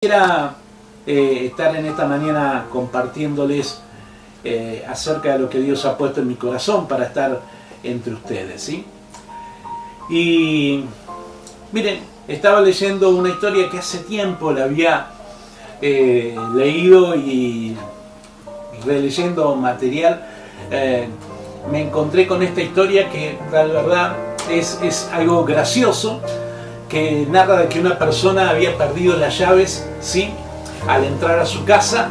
Quisiera estar en esta mañana compartiéndoles acerca de lo que Dios ha puesto en mi corazón para estar entre ustedes, ¿sí? Y miren, estaba leyendo una historia que hace tiempo la había leído y releyendo material. Me encontré con esta historia que la verdad es algo gracioso, que narra de que una persona había perdido las llaves, ¿sí? Al entrar a su casa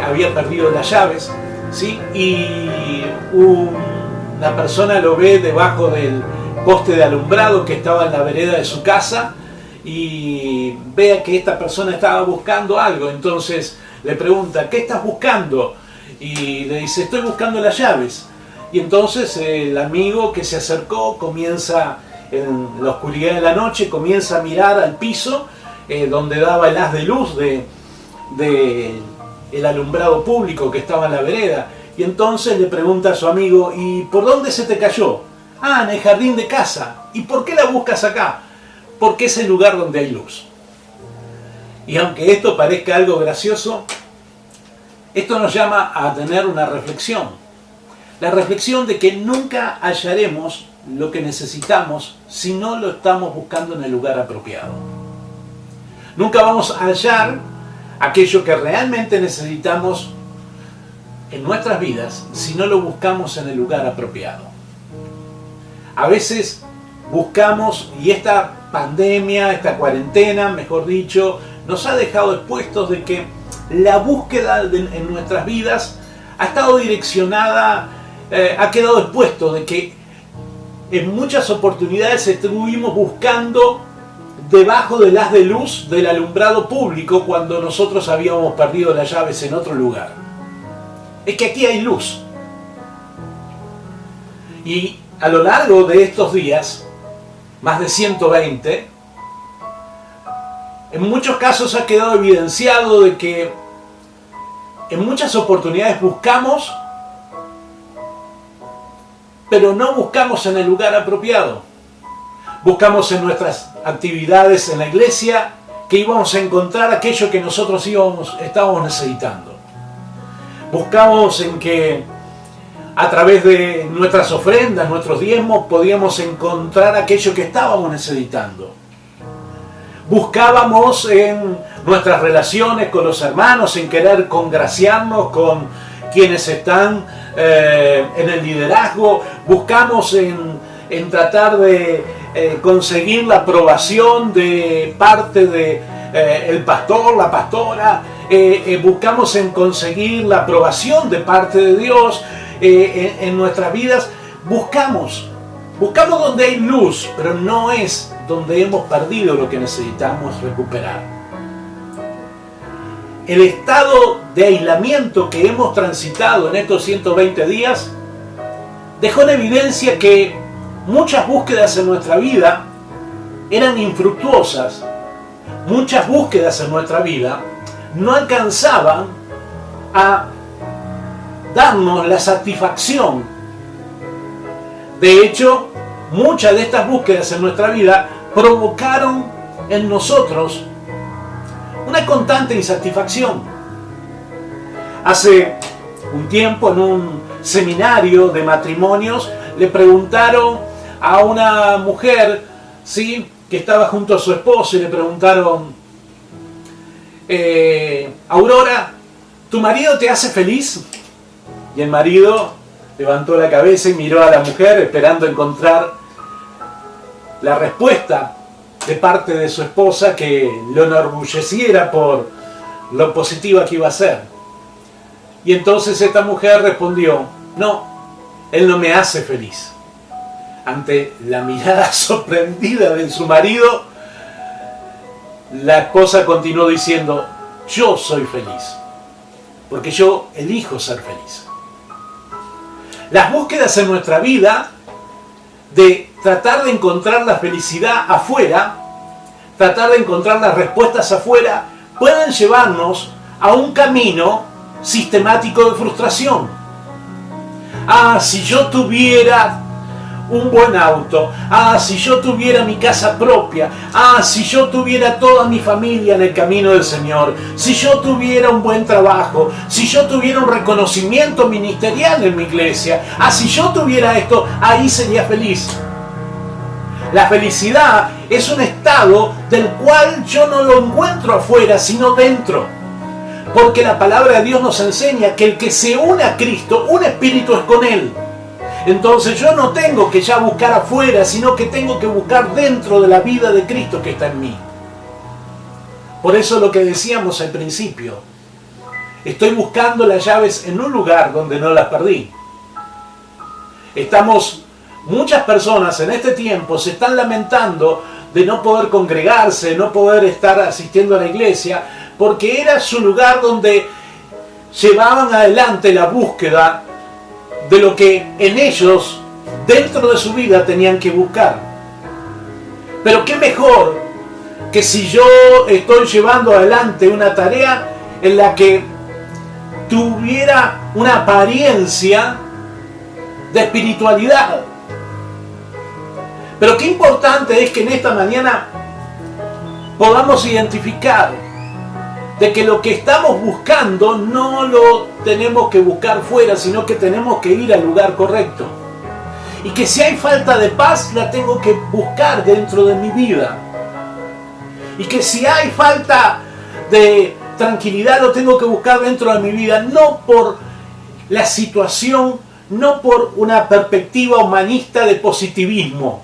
había perdido las llaves, ¿sí? Y una persona lo ve debajo del poste de alumbrado que estaba en la vereda de su casa y ve que esta persona estaba buscando algo. Entonces le pregunta: ¿qué estás buscando? Y le dice: estoy buscando las llaves. Y entonces el amigo que se acercó comienza, en la oscuridad de la noche, comienza a mirar al piso donde daba el haz de luz el alumbrado público que estaba en la vereda. Y entonces le pregunta a su amigo: ¿y por dónde se te cayó? Ah, en el jardín de casa. ¿Y por qué la buscas acá? Porque es el lugar donde hay luz. Y aunque esto parezca algo gracioso, esto nos llama a tener una reflexión. La reflexión de que nunca hallaremos lo que necesitamos si no lo estamos buscando en el lugar apropiado. Nunca vamos a hallar aquello que realmente necesitamos en nuestras vidas si no lo buscamos en el lugar apropiado. A veces buscamos, y esta pandemia, esta cuarentena, mejor dicho, nos ha dejado expuestos de que la búsqueda en nuestras vidas ha estado direccionada, ha quedado expuesto de que en muchas oportunidades estuvimos buscando debajo del haz de luz del alumbrado público cuando nosotros habíamos perdido las llaves en otro lugar. Es que aquí hay luz. Y a lo largo de estos días, más de 120, en muchos casos ha quedado evidenciado de que en muchas oportunidades buscamos, pero no buscamos en el lugar apropiado. Buscamos en nuestras actividades en la iglesia que íbamos a encontrar aquello que nosotros estábamos necesitando. Buscamos en que a través de nuestras ofrendas, nuestros diezmos, podíamos encontrar aquello que estábamos necesitando. Buscábamos en nuestras relaciones con los hermanos, en querer congraciarnos con quienes están en el liderazgo. Buscamos en tratar de conseguir la aprobación de parte de el pastor, la pastora. Buscamos en conseguir la aprobación de parte de Dios en nuestras vidas. Buscamos donde hay luz, pero no es donde hemos perdido lo que necesitamos recuperar. El estado de aislamiento que hemos transitado en estos 120 días dejó en evidencia que muchas búsquedas en nuestra vida eran infructuosas. Muchas búsquedas en nuestra vida no alcanzaban a darnos la satisfacción. De hecho, muchas de estas búsquedas en nuestra vida provocaron en nosotros una constante insatisfacción. Hace un tiempo, en un seminario de matrimonios, le preguntaron a una mujer, ¿sí?, que estaba junto a su esposo, y le preguntaron: Aurora, ¿tu marido te hace feliz? Y el marido levantó la cabeza y miró a la mujer esperando encontrar la respuesta de parte de su esposa que lo enorgulleciera por lo positiva que iba a ser. Y entonces esta mujer respondió: no, él no me hace feliz. Ante la mirada sorprendida de su marido, la esposa continuó diciendo: yo soy feliz, porque yo elijo ser feliz. Las búsquedas en nuestra vida de tratar de encontrar la felicidad afuera, tratar de encontrar las respuestas afuera, pueden llevarnos a un camino sistemático de frustración. Ah, si yo tuviera un buen auto, si yo tuviera mi casa propia, si yo tuviera toda mi familia en el camino del Señor, si yo tuviera un buen trabajo, si yo tuviera un reconocimiento ministerial en mi iglesia, si yo tuviera esto, ahí sería feliz. La felicidad es un estado del cual yo no lo encuentro afuera, sino dentro. Porque la palabra de Dios nos enseña que el que se une a Cristo, un espíritu es con Él. Entonces yo no tengo que ya buscar afuera, sino que tengo que buscar dentro de la vida de Cristo que está en mí. Por eso lo que decíamos al principio, estoy buscando las llaves en un lugar donde no las perdí. Muchas personas en este tiempo se están lamentando de no poder congregarse, no poder estar asistiendo a la iglesia, porque era su lugar donde llevaban adelante la búsqueda de lo que en ellos, dentro de su vida, tenían que buscar. Pero qué mejor que si yo estoy llevando adelante una tarea en la que tuviera una apariencia de espiritualidad. Pero qué importante es que en esta mañana podamos identificar de que lo que estamos buscando no lo tenemos que buscar fuera, sino que tenemos que ir al lugar correcto. Y que si hay falta de paz, la tengo que buscar dentro de mi vida. Y que si hay falta de tranquilidad, lo tengo que buscar dentro de mi vida, no por la situación, no por una perspectiva humanista de positivismo.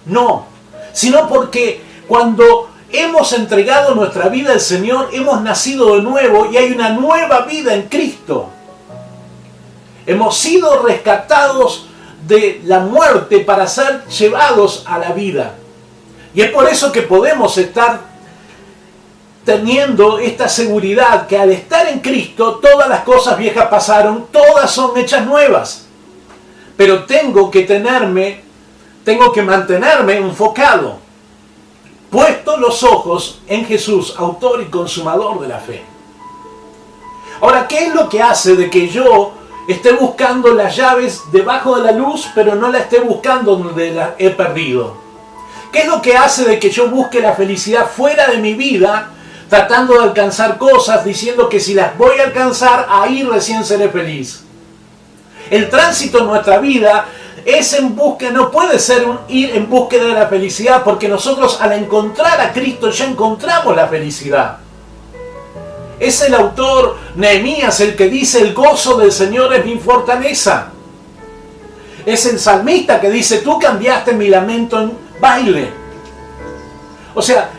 No, sino porque cuando hemos entregado nuestra vida al Señor, hemos nacido de nuevo y hay una nueva vida en Cristo. Hemos sido rescatados de la muerte para ser llevados a la vida. Y es por eso que podemos estar teniendo esta seguridad que al estar en Cristo, todas las cosas viejas pasaron, todas son hechas nuevas. Pero tengo que mantenerme enfocado, puesto los ojos en Jesús, autor y consumador de la fe. Ahora, ¿qué es lo que hace de que yo esté buscando las llaves debajo de la luz, pero no la esté buscando donde la he perdido? ¿Qué es lo que hace de que yo busque la felicidad fuera de mi vida, tratando de alcanzar cosas, diciendo que si las voy a alcanzar, ahí recién seré feliz? El tránsito en nuestra vida es en búsqueda, no puede ser ir en búsqueda de la felicidad, porque nosotros al encontrar a Cristo ya encontramos la felicidad. Es el autor Nehemías el que dice: el gozo del Señor es mi fortaleza. Es el salmista que dice: tú cambiaste mi lamento en baile. O sea,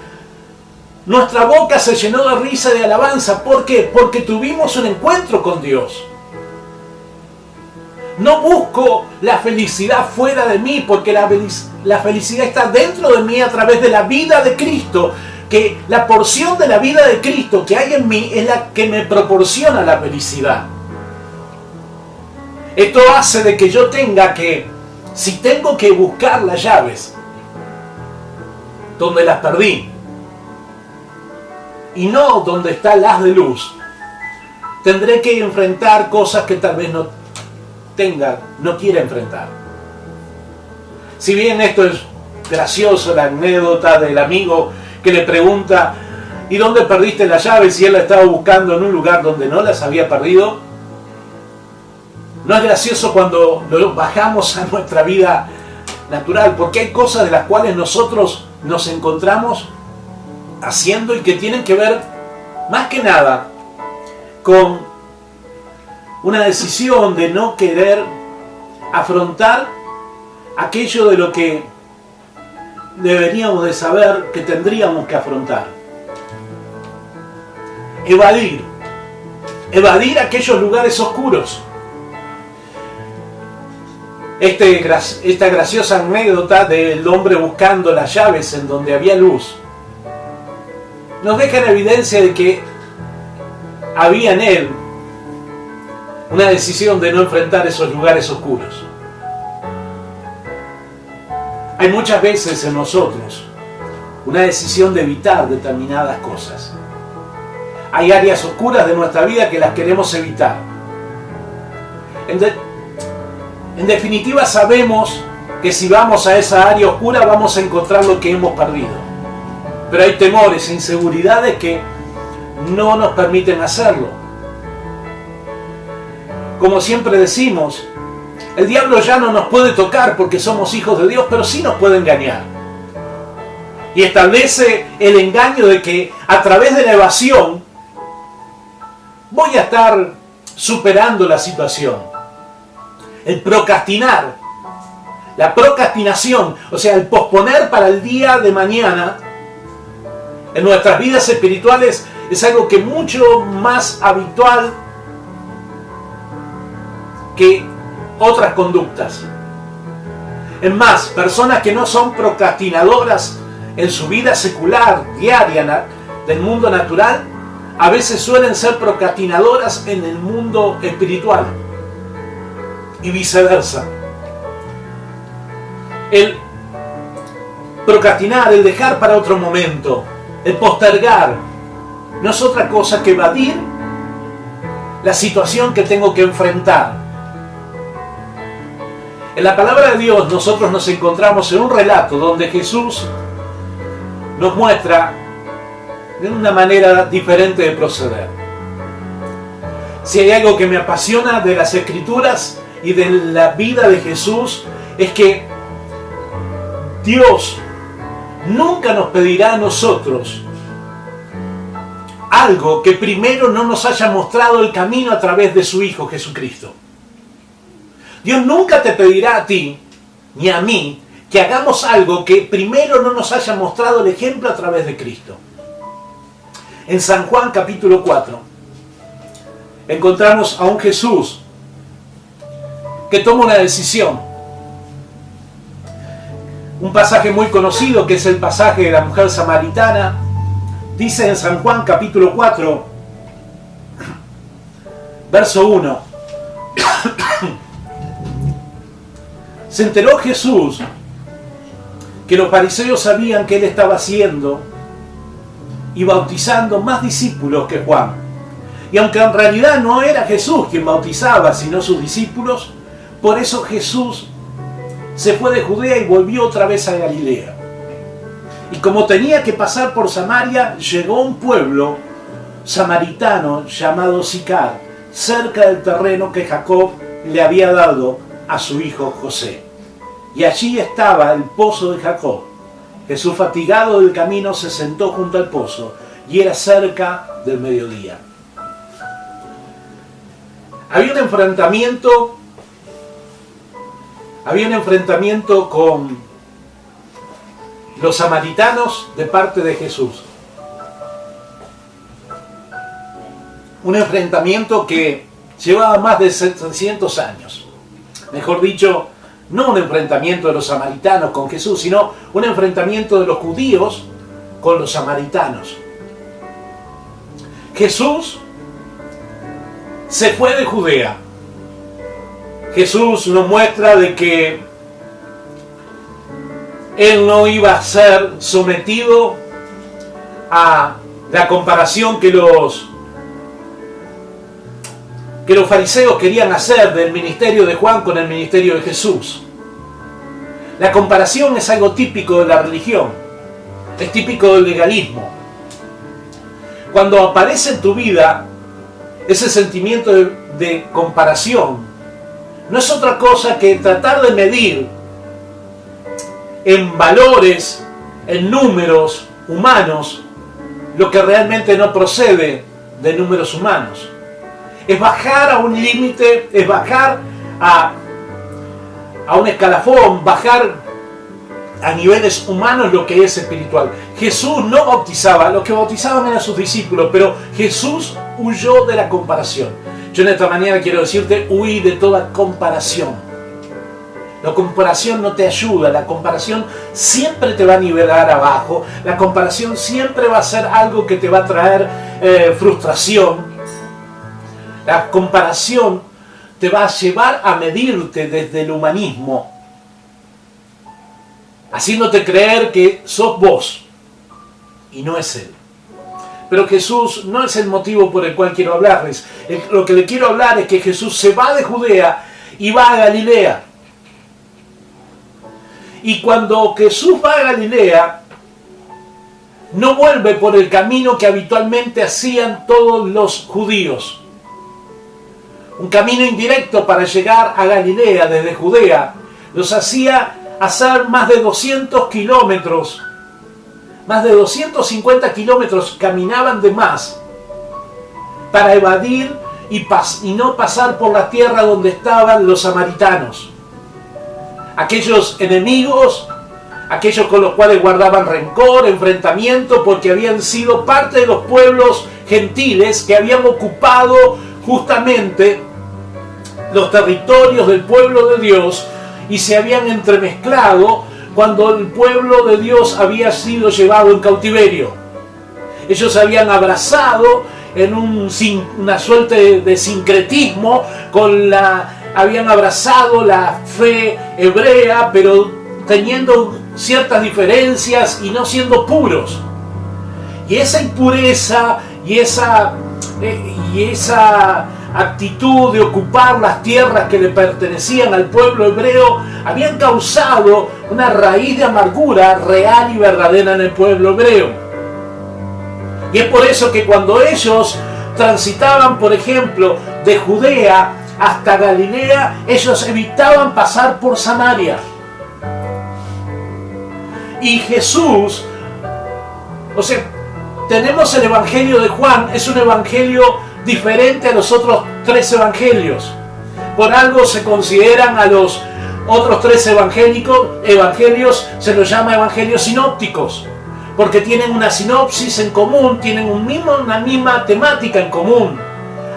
nuestra boca se llenó de risa y de alabanza. ¿Por qué? Porque tuvimos un encuentro con Dios. No busco la felicidad fuera de mí, porque la felicidad está dentro de mí a través de la vida de Cristo, que la porción de la vida de Cristo que hay en mí es la que me proporciona la felicidad. Esto hace de que yo tenga que, si tengo que buscar las llaves donde las perdí y no donde está el haz de luz, tendré que enfrentar cosas que tal vez no quiera enfrentar. Si bien esto es gracioso, la anécdota del amigo que le pregunta: ¿y dónde perdiste las llaves? Y él la estaba buscando en un lugar donde no las había perdido. No es gracioso cuando lo bajamos a nuestra vida natural, porque hay cosas de las cuales nosotros nos encontramos haciendo y que tienen que ver más que nada con una decisión de no querer afrontar aquello de lo que deberíamos de saber que tendríamos que afrontar. Evadir aquellos lugares oscuros. Esta graciosa anécdota del hombre buscando las llaves en donde había luz nos deja en evidencia de que había en él una decisión de no enfrentar esos lugares oscuros. Hay muchas veces en nosotros una decisión de evitar determinadas cosas. Hay áreas oscuras de nuestra vida que las queremos evitar. En definitiva, sabemos que si vamos a esa área oscura vamos a encontrar lo que hemos perdido. Pero hay temores e inseguridades que no nos permiten hacerlo. Como siempre decimos, el diablo ya no nos puede tocar porque somos hijos de Dios, pero sí nos puede engañar. Y establece el engaño de que a través de la evasión voy a estar superando la situación. El procrastinar, la procrastinación, o sea, el posponer para el día de mañana, en nuestras vidas espirituales es algo que mucho más habitual que otras conductas. Es más, personas que no son procrastinadoras en su vida secular, diaria, del mundo natural, a veces suelen ser procrastinadoras en el mundo espiritual. Y viceversa. El procrastinar, el dejar para otro momento, el postergar, no es otra cosa que evadir la situación que tengo que enfrentar. En la palabra de Dios nosotros nos encontramos en un relato donde Jesús nos muestra de una manera diferente de proceder. Si hay algo que me apasiona de las Escrituras y de la vida de Jesús, es que Dios nunca nos pedirá a nosotros algo que primero no nos haya mostrado el camino a través de su Hijo Jesucristo. Dios nunca te pedirá a ti, ni a mí, que hagamos algo que primero no nos haya mostrado el ejemplo a través de Cristo. En San Juan capítulo 4 encontramos a un Jesús que toma una decisión. Un pasaje muy conocido que es el pasaje de la mujer samaritana. Dice en San Juan capítulo 4, verso 1. Se enteró Jesús que los fariseos sabían que él estaba haciendo y bautizando más discípulos que Juan. Y aunque en realidad no era Jesús quien bautizaba, sino sus discípulos, por eso Jesús se fue de Judea y volvió otra vez a Galilea. Y como tenía que pasar por Samaria, llegó a un pueblo samaritano llamado Sicar, cerca del terreno que Jacob le había dado a su hijo José. Y allí estaba el pozo de Jacob. Jesús, fatigado del camino, se sentó junto al pozo, y era cerca del mediodía. Había un enfrentamiento con los samaritanos de parte de Jesús. Un enfrentamiento que llevaba más de 700 años. Mejor dicho, no un enfrentamiento de los samaritanos con Jesús, sino un enfrentamiento de los judíos con los samaritanos. Jesús se fue de Judea. Jesús nos muestra de que él no iba a ser sometido a la comparación que los fariseos querían hacer del ministerio de Juan con el ministerio de Jesús. La comparación es algo típico de la religión, es típico del legalismo. Cuando aparece en tu vida ese sentimiento de comparación, no es otra cosa que tratar de medir en valores, en números humanos, lo que realmente no procede de números humanos. Es bajar a un límite, es bajar a un escalafón, bajar a niveles humanos lo que es espiritual. Jesús no bautizaba, los que bautizaban eran sus discípulos, pero Jesús huyó de la comparación. Yo en esta mañana quiero decirte, huí de toda comparación. La comparación no te ayuda, la comparación siempre te va a nivelar abajo, la comparación siempre va a ser algo que te va a traer frustración. La comparación te va a llevar a medirte desde el humanismo, haciéndote creer que sos vos y no es Él. Pero Jesús no es el motivo por el cual quiero hablarles. Lo que le quiero hablar es que Jesús se va de Judea y va a Galilea. Y cuando Jesús va a Galilea, no vuelve por el camino que habitualmente hacían todos los judíos. Un camino indirecto para llegar a Galilea desde Judea los hacía hacer más de 200 kilómetros, más de 250 kilómetros caminaban de más para evadir y no pasar por la tierra donde estaban los samaritanos. Aquellos enemigos, aquellos con los cuales guardaban rencor, enfrentamiento, porque habían sido parte de los pueblos gentiles que habían ocupado justamente los territorios del pueblo de Dios y se habían entremezclado cuando el pueblo de Dios había sido llevado en cautiverio. Ellos se habían abrazado en una suerte de sincretismo, habían abrazado la fe hebrea, pero teniendo ciertas diferencias y no siendo puros. Y esa impureza y esa actitud de ocupar las tierras que le pertenecían al pueblo hebreo habían causado una raíz de amargura real y verdadera en el pueblo hebreo. Y es por eso que cuando ellos transitaban, por ejemplo, de Judea hasta Galilea, ellos evitaban pasar por Samaria. Y Jesús, tenemos el Evangelio de Juan, es un evangelio diferente a los otros 3 evangelios. Por algo se consideran a los otros 3 evangelios, se los llama evangelios sinópticos, porque tienen una sinopsis en común, tienen una misma temática en común.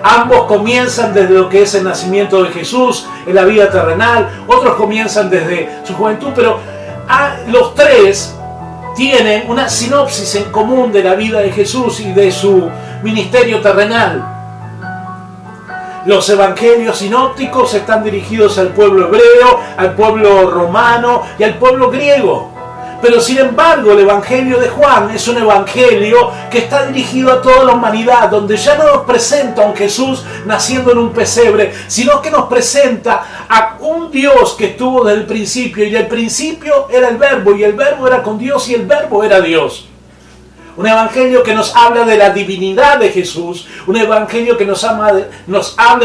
Ambos comienzan desde lo que es el nacimiento de Jesús, en la vida terrenal, otros comienzan desde su juventud, pero los 3 tienen una sinopsis en común de la vida de Jesús y de su ministerio terrenal. Los evangelios sinópticos están dirigidos al pueblo hebreo, al pueblo romano y al pueblo griego. Pero sin embargo, el evangelio de Juan es un evangelio que está dirigido a toda la humanidad, donde ya no nos presenta a un Jesús naciendo en un pesebre, sino que nos presenta a un Dios que estuvo desde el principio, y el principio era el Verbo, y el Verbo era con Dios, y el Verbo era Dios. Un evangelio que nos habla de la divinidad de Jesús, un evangelio que nos habla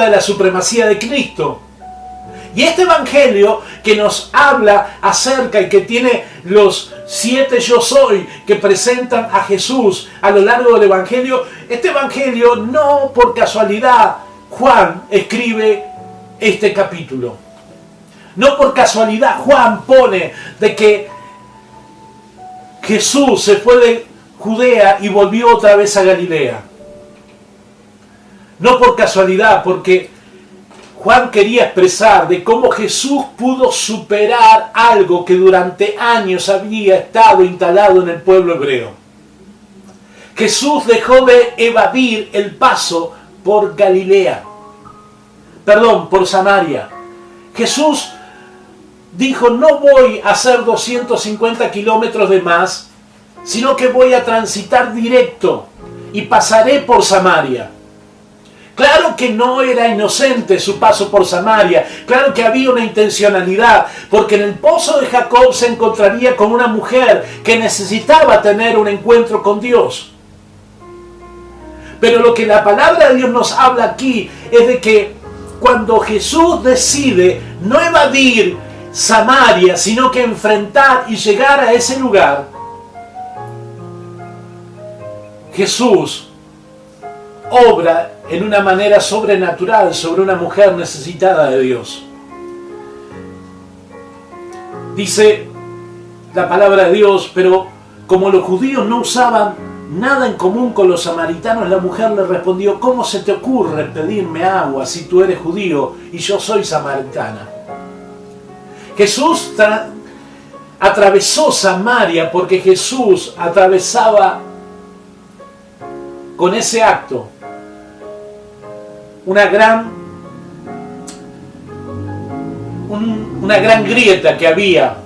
de la supremacía de Cristo. Y este evangelio que nos habla acerca y que tiene los 7 yo soy que presentan a Jesús a lo largo del evangelio, este evangelio no por casualidad Juan escribe este capítulo. No por casualidad Juan pone de que Jesús se fue de Judea y volvió otra vez a Galilea. No por casualidad, porque Juan quería expresar de cómo Jesús pudo superar algo que durante años había estado instalado en el pueblo hebreo. Jesús dejó de evadir el paso por por Samaria. Jesús dijo, no voy a hacer 250 kilómetros de más, sino que voy a transitar directo y pasaré por Samaria. Claro que no era inocente su paso por Samaria, claro que había una intencionalidad, porque en el pozo de Jacob se encontraría con una mujer que necesitaba tener un encuentro con Dios. Pero lo que la palabra de Dios nos habla aquí es de que cuando Jesús decide no evadir Samaria, sino que enfrentar y llegar a ese lugar, Jesús obra en una manera sobrenatural sobre una mujer necesitada de Dios. Dice la palabra de Dios, pero como los judíos no usaban nada en común con los samaritanos, la mujer le respondió, ¿cómo se te ocurre pedirme agua si tú eres judío y yo soy samaritana? Jesús atravesó Samaria porque Jesús atravesaba con ese acto una gran grieta que había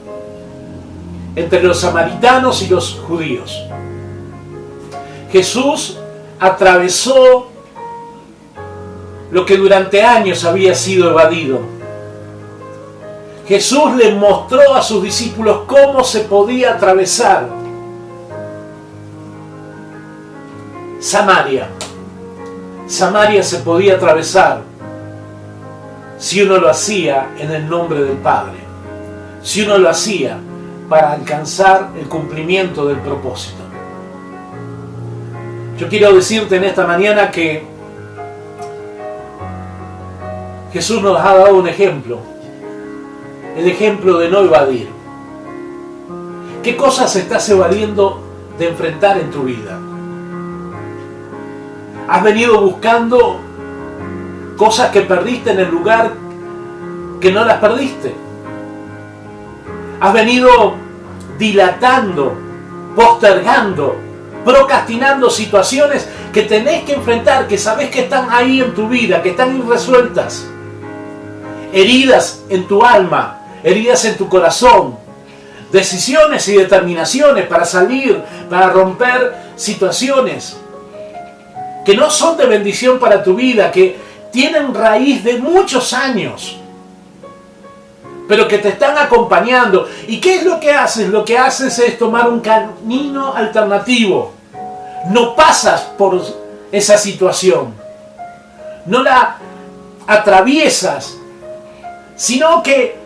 entre los samaritanos y los judíos. Jesús atravesó lo que durante años había sido evadido. Jesús les mostró a sus discípulos cómo se podía atravesar Samaria. Samaria se podía atravesar si uno lo hacía en el nombre del Padre, si uno lo hacía para alcanzar el cumplimiento del propósito. Yo quiero decirte en esta mañana que Jesús nos ha dado un ejemplo, el ejemplo de no evadir. ¿Qué cosas estás evadiendo de enfrentar en tu vida? ¿Has venido buscando cosas que perdiste en el lugar que no las perdiste? ¿Has venido dilatando, postergando, procrastinando situaciones que tenés que enfrentar, que sabés que están ahí en tu vida, que están irresueltas? Heridas en tu alma, heridas en tu corazón, decisiones y determinaciones para salir, para romper situaciones que no son de bendición para tu vida, que tienen raíz de muchos años, pero que te están acompañando. ¿Y qué es lo que haces? Lo que haces es tomar un camino alternativo. No pasas por esa situación, no la atraviesas, sino que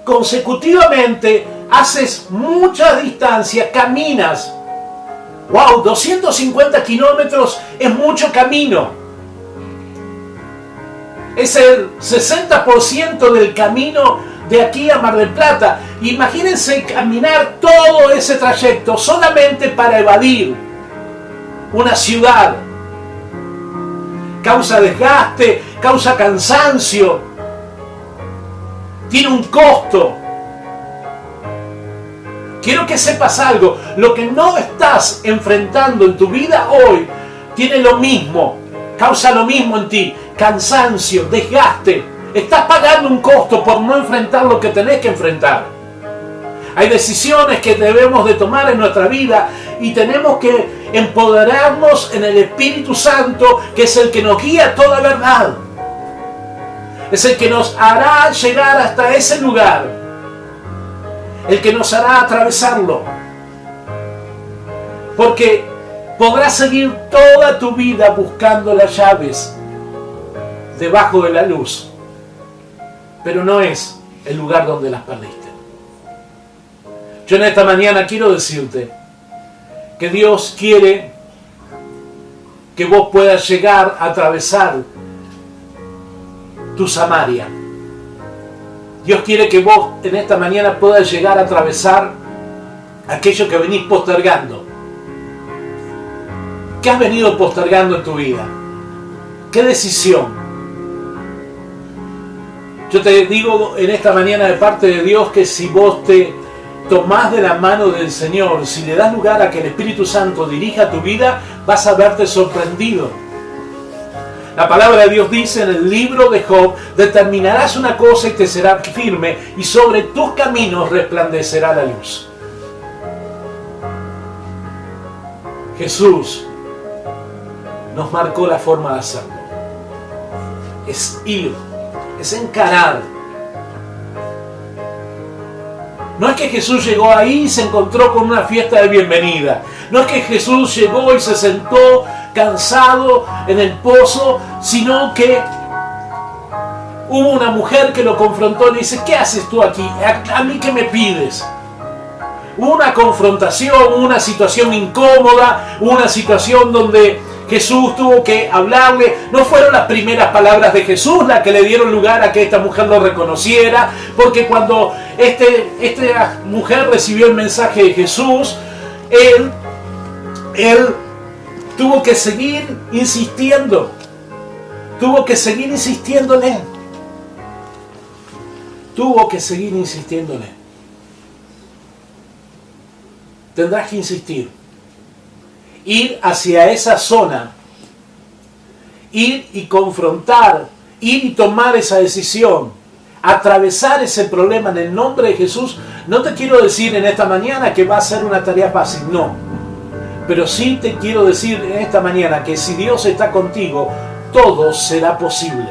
consecutivamente haces mucha distancia, caminas. ¡Wow! 250 kilómetros es mucho camino. Es el 60% del camino de aquí a Mar del Plata. Imagínense caminar todo ese trayecto solamente para evadir una ciudad. Causa desgaste, causa cansancio. Tiene un costo. Quiero que sepas algo, lo que no estás enfrentando en tu vida hoy tiene lo mismo, causa lo mismo en ti, cansancio, desgaste. Estás pagando un costo por no enfrentar lo que tenés que enfrentar. Hay decisiones que debemos de tomar en nuestra vida y tenemos que empoderarnos en el Espíritu Santo, que es el que nos guía a toda verdad. Es el que nos hará llegar hasta ese lugar, el que nos hará atravesarlo. Porque podrás seguir toda tu vida buscando las llaves debajo de la luz, pero no es el lugar donde las perdiste. Yo en esta mañana quiero decirte que Dios quiere que vos puedas llegar a atravesar tu Samaria. Dios quiere que vos en esta mañana puedas llegar a atravesar aquello que venís postergando. ¿Qué has venido postergando en tu vida? ¿Qué decisión? Yo te digo en esta mañana de parte de Dios que si vos te tomás de la mano del Señor, si le das lugar a que el Espíritu Santo dirija tu vida, vas a verte sorprendido. La palabra de Dios dice en el libro de Job: determinarás una cosa y te será firme, y sobre tus caminos resplandecerá la luz. Jesús nos marcó la forma de hacerlo. Es ir, es encarar. No es que Jesús llegó ahí y se encontró con una fiesta de bienvenida. No es que Jesús llegó y se sentó cansado en el pozo, sino que hubo una mujer que lo confrontó y le dice: ¿qué haces tú aquí? ¿A mí qué me pides? Hubo una confrontación, una situación incómoda, una situación donde Jesús tuvo que hablarle. No fueron las primeras palabras de Jesús las que le dieron lugar a que esta mujer lo reconociera, porque cuando esta mujer recibió el mensaje de Jesús, él tuvo que seguir insistiendo. Tuvo que seguir insistiéndole. Tuvo que seguir insistiéndole. Tendrás que insistir. Ir hacia esa zona. Ir y confrontar. Ir y tomar esa decisión. Atravesar ese problema en el nombre de Jesús. No te quiero decir en esta mañana que va a ser una tarea fácil. No. Pero sí te quiero decir en esta mañana que si Dios está contigo, todo será posible.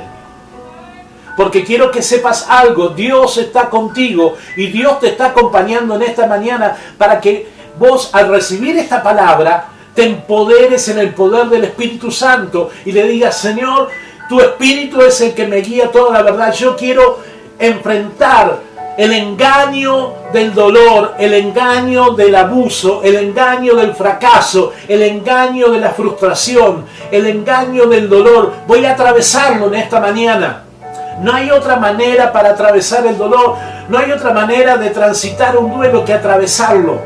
porque quiero que sepas algo. Dios está contigo y Dios te está acompañando en esta mañana para que vos, al recibir esta palabra, te empoderes en el poder del Espíritu Santo y le digas: Señor, tu Espíritu es el que me guía toda la verdad. Yo quiero enfrentar el engaño del dolor, el engaño del abuso, el engaño del fracaso, el engaño de la frustración, el engaño del dolor. Voy a atravesarlo en esta mañana. No hay otra manera para atravesar el dolor, no hay otra manera de transitar un duelo que atravesarlo.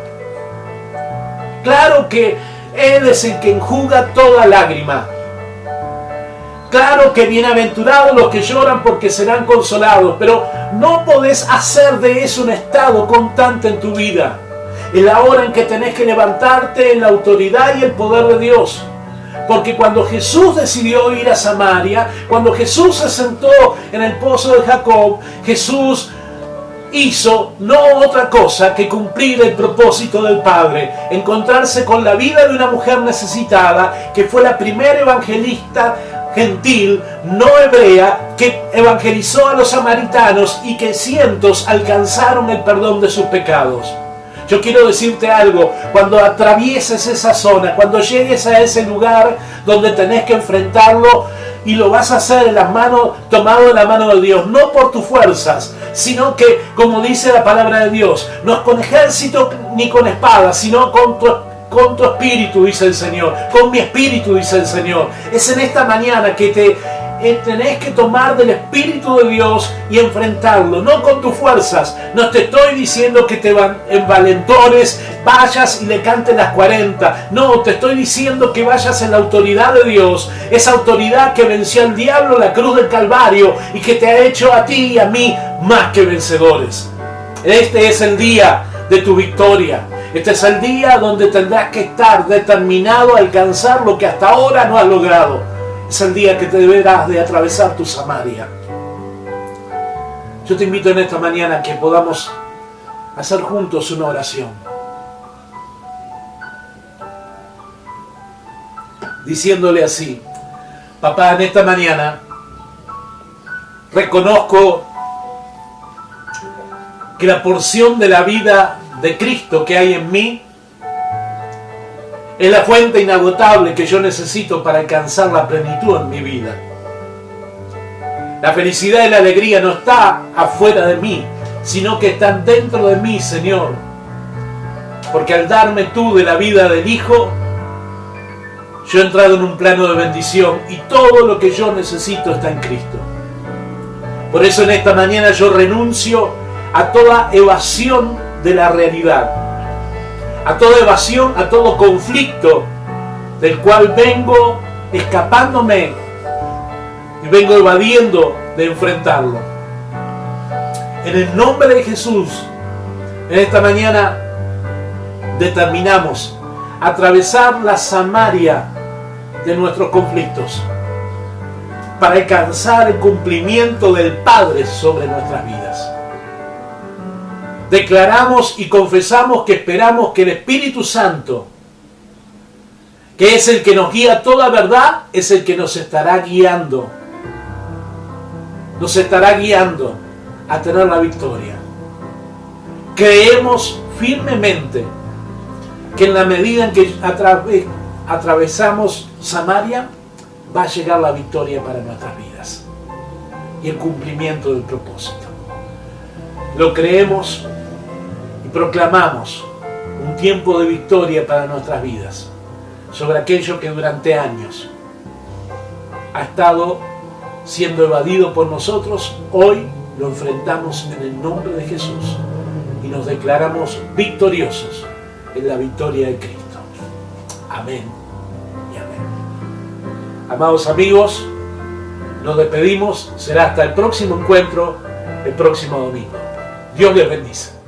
Claro que Él es el que enjuga toda lágrima. Claro que bienaventurados los que lloran porque serán consolados, pero no podés hacer de eso un estado constante en tu vida. Es la hora en que tenés que levantarte en la autoridad y el poder de Dios. Porque cuando Jesús decidió ir a Samaria, cuando Jesús se sentó en el pozo de Jacob, Jesús hizo no otra cosa que cumplir el propósito del Padre, encontrarse con la vida de una mujer necesitada, que fue la primera evangelista gentil, no hebrea, que evangelizó a los samaritanos y que cientos alcanzaron el perdón de sus pecados. Yo quiero decirte algo: cuando atravieses esa zona, cuando llegues a ese lugar donde tenés que enfrentarlo, y lo vas a hacer en las manos, tomado de la mano de Dios, no por tus fuerzas, sino que, como dice la palabra de Dios, no es con ejército ni con espada, sino con tu espíritu, dice el Señor, con mi espíritu, dice el Señor. Es en esta mañana que tenés que tomar del Espíritu de Dios y enfrentarlo, no con tus fuerzas. No te estoy diciendo que te envalentones, vayas y le cantes las 40. No, te estoy diciendo que vayas en la autoridad de Dios, esa autoridad que venció al diablo en la cruz del Calvario y que te ha hecho a ti y a mí más que vencedores. Este es el día de tu victoria. Este es el día donde tendrás que estar determinado a alcanzar lo que hasta ahora no has logrado. Es el día que te deberás de atravesar tu Samaria. Yo te invito en esta mañana a que podamos hacer juntos una oración, diciéndole así: Papá, en esta mañana reconozco que la porción de la vida de Cristo que hay en mí es la fuente inagotable que yo necesito para alcanzar la plenitud en mi vida. La felicidad y la alegría no está afuera de mí, sino que están dentro de mí, Señor. Porque al darme tú de la vida del Hijo, yo he entrado en un plano de bendición y todo lo que yo necesito está en Cristo. Por eso en esta mañana yo renuncio a toda evasión de la realidad, a toda evasión, a todo conflicto del cual vengo escapándome y vengo evadiendo de enfrentarlo. En el nombre de Jesús, en esta mañana determinamos atravesar la Samaria de nuestros conflictos para alcanzar el cumplimiento del Padre sobre nuestras vidas. Declaramos y confesamos que esperamos que el Espíritu Santo, que es el que nos guía toda verdad, es el que nos estará guiando. Nos estará guiando a tener la victoria. Creemos firmemente que en la medida en que atravesamos Samaria, va a llegar la victoria para nuestras vidas y el cumplimiento del propósito. Lo creemos y proclamamos un tiempo de victoria para nuestras vidas sobre aquello que durante años ha estado siendo evadido por nosotros. Hoy lo enfrentamos en el nombre de Jesús y nos declaramos victoriosos en la victoria de Cristo. Amén y amén. Amados amigos, nos despedimos. Será hasta el próximo encuentro, el próximo domingo. Dios les bendice.